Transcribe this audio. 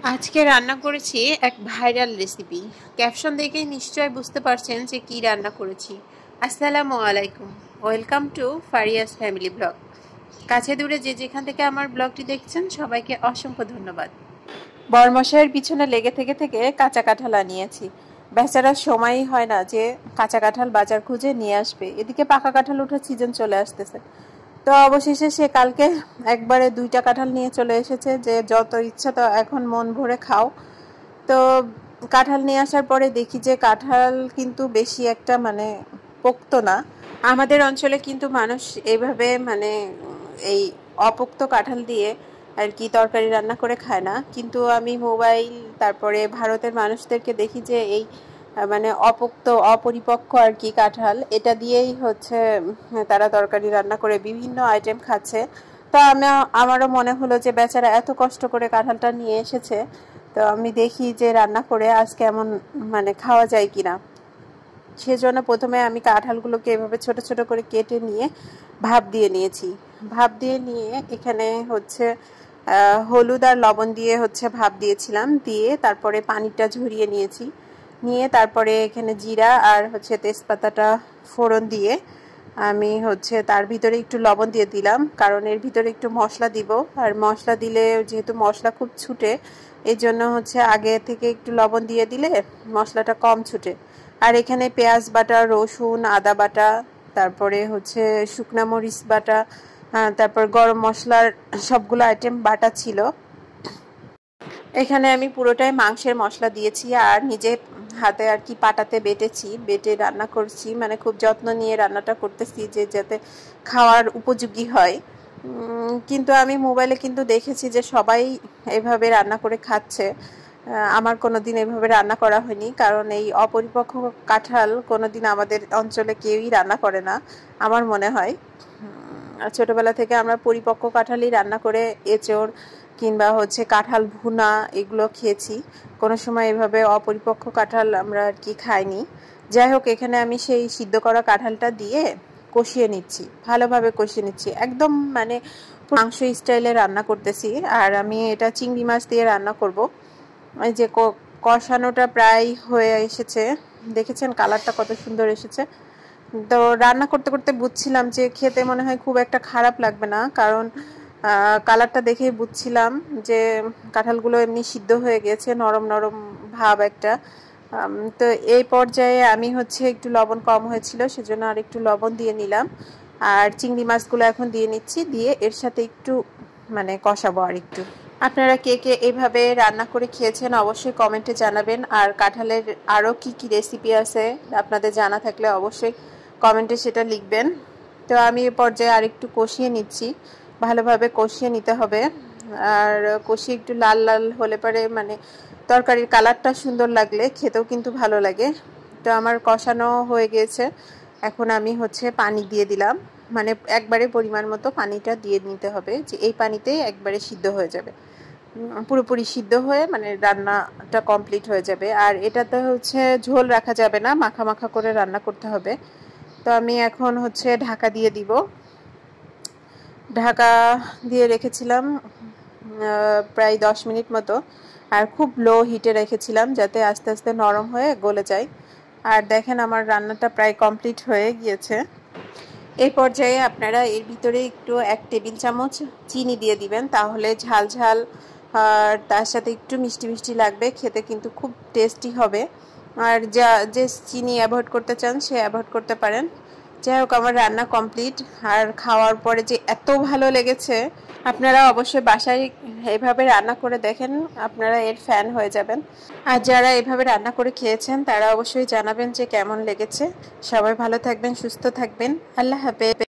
আজকে রান্না করেছি এক ভাইরাল রেসিপি। ক্যাপশন দেখেই নিশ্চয় বুঝতে পারছেন যে কি রান্না করেছি। আসসালামু আলাইকুম, ওয়েলকাম টু ফারিয়াস ফ্যামিলি ব্লগ। কাছে দূরে যে যেখান থেকে আমার ব্লগটি দেখছেন সবাইকে অসংখ্য ধন্যবাদ। বরমশাইয়ের পিছনে লেগে থেকে থেকে কাঁচা কাঁঠাল আনিয়েছি। বেচারার সময়ই হয় না যে কাঁচা কাঁঠাল বাজার খুঁজে নিয়ে আসবে, এদিকে পাকা কাঁঠাল ওঠার সিজন চলে আসতেছে। তো অবশেষে সে কালকে একবারে 2টা কাঁঠাল নিয়ে চলে এসেছে যে যত ইচ্ছা তো এখন মন ভরে খাও। তো কাঁঠাল নিয়ে আসার পরে দেখি যে কাঁঠাল কিন্তু বেশি একটা পোক্ত না। আমাদের অঞ্চলে কিন্তু মানুষ এইভাবে এই অপোক্ত কাঁঠাল দিয়ে আর কি তরকারি রান্না করে খায় না, কিন্তু আমি মোবাইল তারপরে ভারতের মানুষদেরকে দেখি যে এই অপোক্ত অপরিপক্ক আর কি কাঁঠাল, এটা দিয়েই হচ্ছে তারা তরকারি রান্না করে বিভিন্ন আইটেম খাচ্ছে। তো আমারও মনে হলো যে বেচারা এত কষ্ট করে কাঁঠালটা নিয়ে এসেছে, তো আমি দেখি যে রান্না করে আজ কেমন খাওয়া যায় কিনা। সেজন্য প্রথমে আমি কাঁঠালগুলোকে এভাবে ছোট ছোট করে কেটে নিয়ে ভাপ দিয়ে নিয়েছি। ভাপ দিয়ে নিয়ে এখানে হচ্ছে হলুদ আর লবণ দিয়ে হচ্ছে ভাপ দিয়েছিলাম, দিয়ে তারপরে পানিটা ঝরিয়ে নিয়েছি। নিয়ে তারপরে এখানে জিরা আর হচ্ছে তেজপাতাটা ফোড়ন দিয়ে আমি হচ্ছে তার ভিতরে একটু লবণ দিয়ে দিলাম, কারণ এর ভিতরে একটু মশলা দিব। আর মশলা দিলে যেহেতু মশলা খুব ছুটে, এই জন্য হচ্ছে আগে থেকে একটু লবণ দিয়ে দিলে মশলাটা কম ছুটে। আর এখানে পেঁয়াজ বাটা, রসুন, আদা বাটা, তারপরে হচ্ছে শুকনা মরিচ বাটা, তারপর গরম মশলার সবগুলো আইটেম বাটা ছিল। এখানে আমি পুরোটাই মাংসের মশলা দিয়েছি আর নিজে হাতে আর কি পাটাতে বেটে রান্না করছি। খুব যত্ন নিয়ে রান্নাটা করতেছি যে যাতে খাওয়ার উপযোগী হয়। কিন্তু আমি মোবাইলে কিন্তু দেখেছি যে সবাই এভাবে রান্না করে খাচ্ছে। আমার কোনোদিন এভাবে রান্না করা হয়নি, কারণ এই অপরিপক্ক কাঁঠাল কোনোদিন আমাদের অঞ্চলে কেউই রান্না করে না আমার মনে হয়। ছোটবেলা থেকে আমরা পরিপক্ক কাঁঠালই রান্না করে এঁচড় কিংবা হচ্ছে কাঁঠাল ভুনা এগুলো খেয়েছি, কোনো সময় এভাবে অপরিপক্ক কাঁঠাল আমরা আর কি খাইনি। যাই হোক, এখানে আমি সেই সিদ্ধ করা কাঁঠালটা দিয়ে কষিয়ে নিচ্ছি, ভালোভাবে কষিয়ে নিচ্ছি, একদম মাংস স্টাইলে রান্না করতেছি। আর আমি এটা চিংড়ি মাছ দিয়ে রান্না করব। এই যে কষানোটা প্রায় হয়ে এসেছে, দেখেছেন কালারটা কত সুন্দর এসেছে। তো রান্না করতে করতে বুঝছিলাম যে খেতে মনে হয় খুব একটা খারাপ লাগবে না, কারণ কালারটা দেখেই বুঝছিলাম যে কাঁঠালগুলো এমনি সিদ্ধ হয়ে গেছে, নরম নরম ভাব একটা। তো এই পর্যায়ে আমি হচ্ছে একটু লবণ কম হয়েছিল, সেজন্য আর একটু লবণ দিয়ে নিলাম। আর চিংড়ি মাছগুলো এখন দিয়ে নিচ্ছি, দিয়ে এর সাথে একটু কষাবো আর একটু। আপনারা কে কে এইভাবে রান্না করে খেয়েছেন অবশ্যই কমেন্টে জানাবেন। আর কাঁঠালের আরও কি কি রেসিপি আছে আপনাদের জানা থাকলে অবশ্যই কমেন্টে সেটা লিখবেন। তো আমি এই পর্যায়ে আর একটু কষিয়ে নিচ্ছি, ভালোভাবে কষিয়ে নিতে হবে। আর কষিয়ে একটু লাল লাল হলে পরে তরকারির কালারটা সুন্দর লাগলে খেতেও কিন্তু ভালো লাগে। তো আমার কষানো হয়ে গিয়েছে, এখন আমি হচ্ছে পানি দিয়ে দিলাম। একবারে পরিমাণ মতো পানিটা দিয়ে নিতে হবে, যে এই পানিতেই একবারে সিদ্ধ হয়ে যাবে, পুরোপুরি সিদ্ধ হয়ে রান্নাটা কমপ্লিট হয়ে যাবে। আর এটাতে হচ্ছে ঝোল রাখা যাবে না, মাখা মাখা করে রান্না করতে হবে। তো আমি এখন হচ্ছে ঢাকা দিয়ে দিব। ঢাকা দিয়ে রেখেছিলাম প্রায় 10 মিনিট মতো, আর খুব লো হিটে রেখেছিলাম যাতে আস্তে আস্তে নরম হয়ে গলে যায়। আর দেখেন আমার রান্নাটা প্রায় কমপ্লিট হয়ে গিয়েছে। এই পর্যায়ে আপনারা এর ভিতরে একটু 1 টেবিল চামচ চিনি দিয়ে দিবেন, তাহলে ঝাল ঝাল আর তার সাথে একটু মিষ্টি মিষ্টি লাগবে, খেতে কিন্তু খুব টেস্টি হবে। আর যে চিনি অ্যাভয়েড করতে চান সে অ্যাভয়েড করতে পারেন। যাই হোক, আমার রান্না কমপ্লিট। আর খাওয়ার পরে যে এত ভালো লেগেছে, আপনারা অবশ্যই বাসায় এভাবে রান্না করে দেখেন, আপনারা এর ফ্যান হয়ে যাবেন। আর যারা এভাবে রান্না করে খেয়েছেন তারা অবশ্যই জানাবেন যে কেমন লেগেছে। সবাই ভালো থাকবেন, সুস্থ থাকবেন। আল্লাহ হাফেজ।